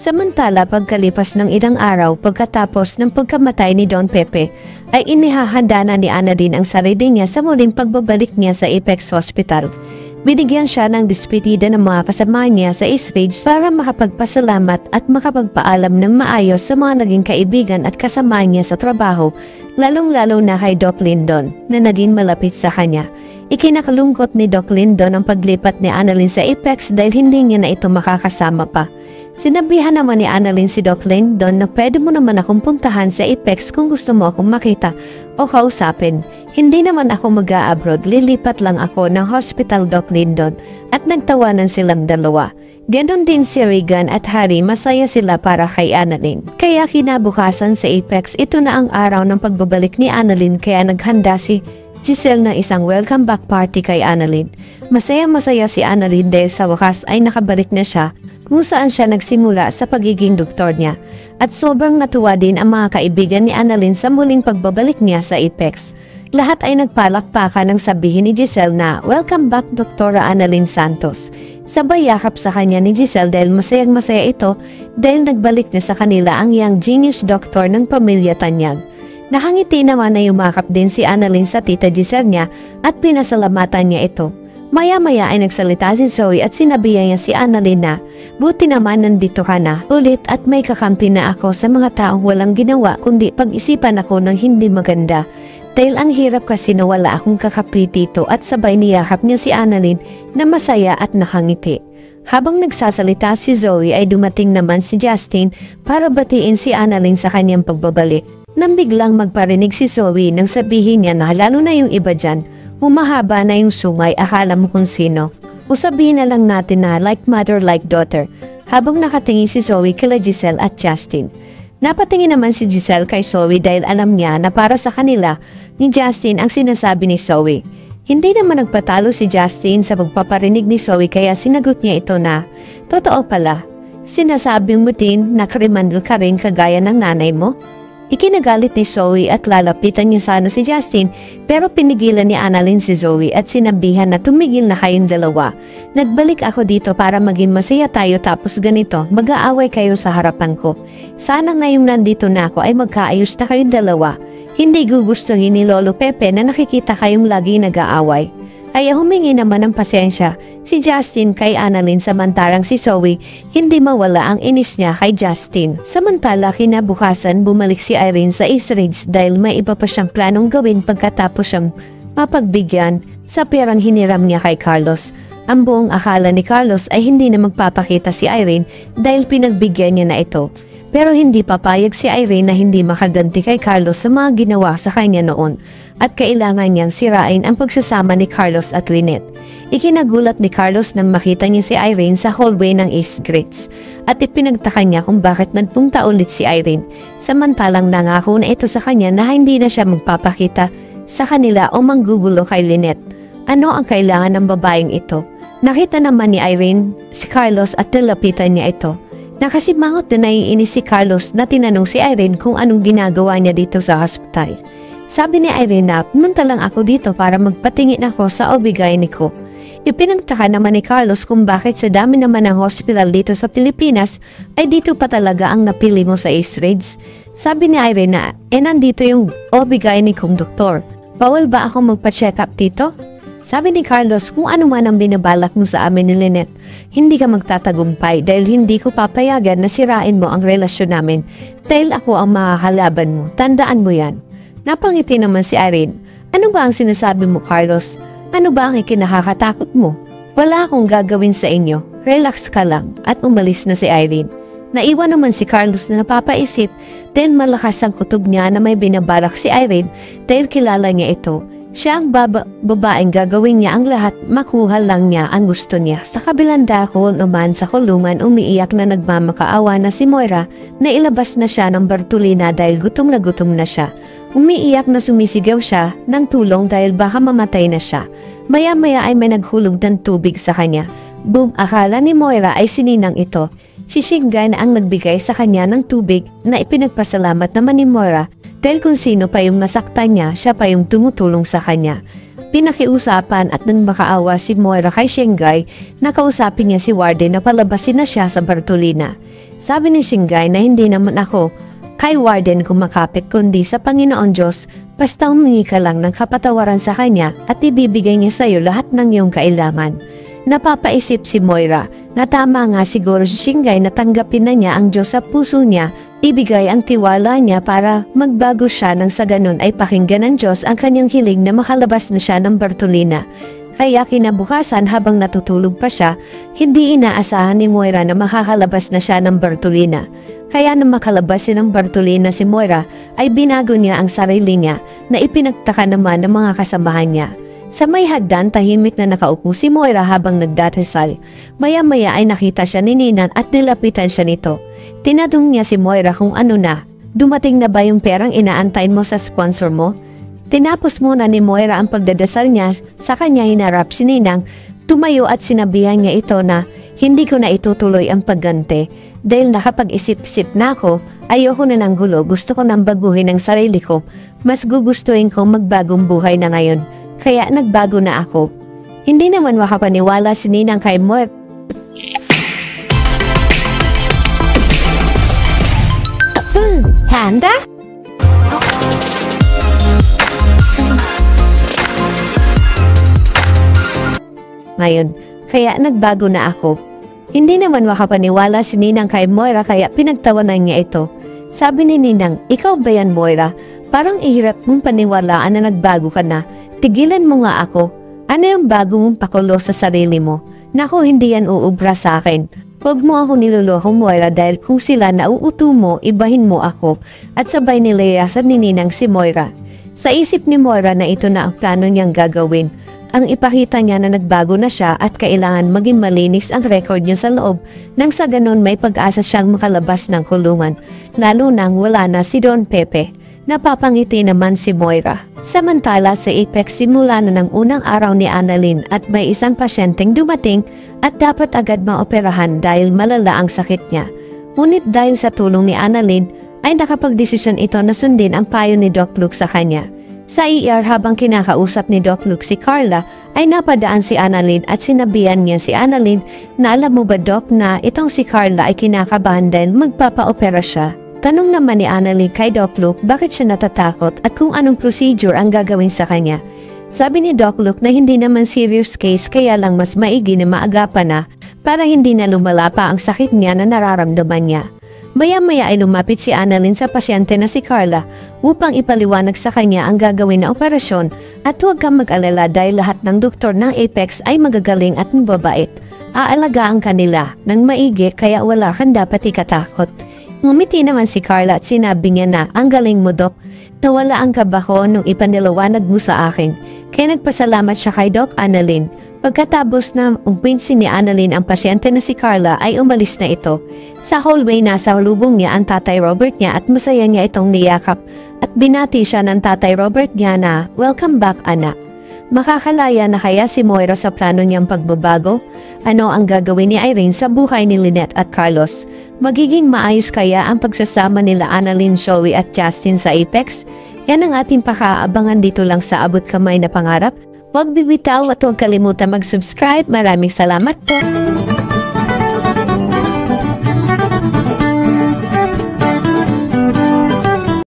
Samantala pagkalipas ng ilang araw pagkatapos ng pagkamatay ni Don Pepe, ay inihahanda na ni Annalyn ang sarili niya sa muling pagbabalik niya sa Apex Hospital. Binigyan siya ng despedida ng mga kasama niya sa East Ridge para makapagpasalamat at makapagpaalam ng maayos sa mga naging kaibigan at kasama niya sa trabaho, lalong-lalo na kay Doc Lyndon na naging malapit sa kanya. Ikinakalungkot ni Doc Lyndon ang paglipat ni Annalyn sa Apex dahil hindi niya na ito makakasama pa. Sinabihan naman ni Annalyn si Doc Lyndon na pwede mo naman akong puntahan sa Apex kung gusto mo akong makita o kausapin. Hindi naman ako mag-a-abroad, lilipat lang ako ng hospital, Doc Lyndon, at nagtawanan silang dalawa. Ganon din si Regan at Harry, masaya sila para kay Annalyn. Kaya kinabukasan sa Apex, ito na ang araw ng pagbabalik ni Annalyn kaya naghanda si Giselle ng isang welcome back party kay Annalyn. Masaya-masaya si Annalyn dahil sa wakas ay nakabalik na siya kung saan siya nagsimula sa pagiging doktor niya. At sobrang natuwa din ang mga kaibigan ni Annalyn sa muling pagbabalik niya sa Apex. Lahat ay nagpalakpakan ng sabihin ni Giselle na welcome back Dr. Annalyn Santos. Sabay yakap sa kanya ni Giselle dahil masayang-masaya ito dahil nagbalik na sa kanila ang young genius doctor ng pamilya Tanyag. Nakangiti naman na yumakap din si Annalyn sa tita Giselle niya at pinasalamatan niya ito. Maya-maya ay nagsalita si Zoe at sinabihan niya si Annalyn na, buti naman nandito ka na ulit at may kakampi na ako sa mga taong walang ginawa kundi pag-isipan ako ng hindi maganda. Dahil ang hirap kasi na wala akong kakapi dito at sabay niyakap niya si Annalyn na masaya at nakangiti. Habang nagsasalita si Zoe ay dumating naman si Justin para batiin si Annalyn sa kanyang pagbabalik. Nang biglang magparinig si Zoe nang sabihin niya na lalo na yung iba dyan, humahaba na yung sungay, akala mo kung sino. O sabihin na lang natin na like mother like daughter, habang nakatingin si Zoe kila Giselle at Justin. Napatingin naman si Giselle kay Zoe dahil alam niya na para sa kanila ni Justin ang sinasabi ni Zoe. Hindi naman nagpatalo si Justin sa pagpaparinig ni Zoe kaya sinagot niya ito na, totoo pala, sinasabi mo din na kriminal ka rin kagaya ng nanay mo? Ikinagalit ni Zoe at lalapitan niya sana si Justin pero pinigilan ni Annalyn si Zoe at sinabihan na tumigil na kayong dalawa. Nagbalik ako dito para maging masaya tayo tapos ganito mag-aaway kayo sa harapan ko. Sana ngayong nandito na ako ay magkaayos na kayong dalawa. Hindi gugustuhin ni Lolo Pepe na nakikita kayong lagi nag-aaway. Kaya humingi naman ng pasensya si Justin kay Annalyn samantalang si Zoe hindi mawala ang inis niya kay Justin. Samantala kinabukasan bumalik si Irene sa East Ridge dahil may iba pa siyang planong gawin pagkatapos siyang mapagbigyan sa perang hiniram niya kay Carlos. Ang buong akala ni Carlos ay hindi na magpapakita si Irene dahil pinagbigyan niya na ito. Pero hindi papayag si Irene na hindi makaganti kay Carlos sa mga ginawa sa kanya noon at kailangan niyang sirain ang pagsasama ni Carlos at Lynette. Ikinagulat ni Carlos nang makita niya si Irene sa hallway ng East Ridge at ipinagtaka niya kung bakit nagpunta ulit si Irene samantalang nangako na ito sa kanya na hindi na siya magpapakita sa kanila o manggugulo kay Lynette. Ano ang kailangan ng babaeng ito? Nakita naman ni Irene si Carlos at nilapitan niya ito. Nakasimangot na naiinis si Carlos na tinanong si Irene kung anong ginagawa niya dito sa hospital. Sabi ni Irene na pumunta lang ako dito para magpatingin ako sa OB-GYN ko. Ipinagtaka naman ni Carlos kung bakit sa dami naman ng hospital dito sa Pilipinas ay dito pa talaga ang napili mo sa East Ridge. Sabi ni Irene na nandito yung OB-GYN kong doktor. Bawal ba ako magpa-check up dito? Sabi ni Carlos kung ano man ang binabalak mo sa amin ni Lynette, hindi ka magtatagumpay dahil hindi ko papayagan na sirain mo ang relasyon namin dahil ako ang makakalaban mo. Tandaan mo yan. Napangiti naman si Irene. Ano ba ang sinasabi mo, Carlos? Ano ba ang ikinakakatakot mo? Wala akong gagawin sa inyo. Relax ka lang at umalis na si Irene. Naiwan naman si Carlos na napapaisip dahil malakas ang kutob niya na may binabalak si Irene dahil kilala niya ito. Siya ang babaeng gagawin niya ang lahat, makuha lang niya ang gusto niya. Sa kabilang dako naman sa kulungan umiiyak na nagmamakaawa na si Moira na ilabas na siya ng Bartolina dahil gutom na siya. Umiiyak na sumisigaw siya ng tulong dahil baka mamatay na siya. Maya-maya ay may naghulog ng tubig sa kanya. Boom, akala ni Moira ay sininang ito. Si Shingai na ang nagbigay sa kanya ng tubig na ipinagpasalamat naman ni Moira dahil kung sino pa yung nasaktan niya, siya pa yung tumutulong sa kanya. Pinakiusapan at nang makaawa si Moira kay Shingai, nakausapin niya si Warden na palabasin na siya sa Bartolina. Sabi ni Shingai na hindi naman ako kay Warden kumakapit kundi sa Panginoon Diyos, basta humingi ka lang ng kapatawaran sa kanya at ibibigay niya sa iyo lahat ng iyong kailangan. Napapaisip si Moira na tama nga siguro si Shingai na tanggapin na niya ang Diyos sa puso niya, ibigay ang tiwala niya para magbago siya nang sa ganun ay pakinggan ng Diyos ang kanyang hiling na makalabas na siya ng Bartolina. Kaya kinabukasan habang natutulog pa siya, hindi inaasahan ni Moira na makakalabas na siya ng Bartolina. Kaya nang makalabas ng Bartolina si Moira ay binago niya ang sarili niya na ipinagtaka naman ng mga kasamahan niya. Sa may hagdan tahimik na nakaupo si Moira habang nagdadasal. Maya-maya ay nakita siya ni Ninan at nilapitan siya nito. Tinanong niya si Moira kung ano na. Dumating na ba yung perang inaantayin mo sa sponsor mo? Tinapos muna ni Moira ang pagdadasal niya, sa kanya hinarap si Ninang, tumayo at sinabihan niya ito na hindi ko na itutuloy ang pagganti dahil nakapag-isip-isip na ako, ayoko na ng gulo, gusto ko nang baguhin ang sarili ko, mas gugustuhin kong magbagong buhay na ngayon, kaya nagbago na ako. Hindi naman makapaniwala si Ninang kay Moira. Handa? Ngayon, kaya nagbago na ako. Hindi naman makapaniwala si Ninang kay Moira kaya pinagtawanan niya ito. Sabi ni Ninang, ikaw ba yan Moira? Parang ihirap mong paniwalaan na nagbago ka na. Tigilan mo nga ako. Ano yung bago mong pakulo sa sarili mo? Naku, hindi yan uubra sa akin. Huwag mo ako niloloko Moira dahil kung sila nauuto mo, ibahin mo ako. At sabay nilayasan ni Ninang si Moira. Sa isip ni Moira na ito na ang plano niyang gagawin. Ang ipakita niya na nagbago na siya at kailangan maging malinis ang record niya sa loob nang sa ganon may pag-asa siyang makalabas ng kulungan, lalo nang wala na si Don Pepe. Napapangiti naman si Moira. Samantala sa Apex simula na ng unang araw ni Annalyn at may isang pasyenteng dumating at dapat agad maoperahan dahil malala ang sakit niya. Ngunit dahil sa tulong ni Annalyn ay nakapagdesisyon ito na sundin ang payo ni Doc Luke sa kanya. Sa ER habang kinakausap ni Doc Luke si Carla ay napadaan si Annalyn at sinabihan niya si Annalyn na alam mo ba Doc na itong si Carla ay kinakabahan dahil magpapa-opera siya. Tanong naman ni Annalyn kay Doc Luke bakit siya natatakot at kung anong procedure ang gagawin sa kanya. Sabi ni Doc Luke na hindi naman serious case kaya lang mas maigi na maagapan na para hindi na lumala pa ang sakit niya na nararamdaman niya. Maya-maya ay lumapit si Annalyn sa pasyente na si Carla upang ipaliwanag sa kanya ang gagawin na operasyon at huwag kang mag-alala dahil lahat ng doktor ng Apex ay magagaling at mababait. Aalagaan kanila ng maigi kaya wala kang dapat ikatakot. Ngumiti naman si Carla at sinabi niya na ang galing mo Doc, nawala ang kaba ko nung ipanilawanag mo sa akin. Kaya nagpasalamat siya kay Doc Annalyn. Pagkatapos na umpinsin ni Annalyn ang pasyente na si Carla ay umalis na ito. Sa hallway nasa lubong niya ang tatay Robert niya at masaya niya itong niyakap at binati siya ng tatay Robert niya na, "Welcome back anak." Makakalaya na kaya si Moira sa plano niyang pagbabago? Ano ang gagawin ni Irene sa buhay ni Lynette at Carlos? Magiging maayos kaya ang pagsasama nila Annalyn, Zoe at Justin sa Apex? Yan ang ating pakaabangan dito lang sa Abot Kamay na Pangarap. Huwag bibitaw at huwag kalimutan mag-subscribe. Maraming salamat po!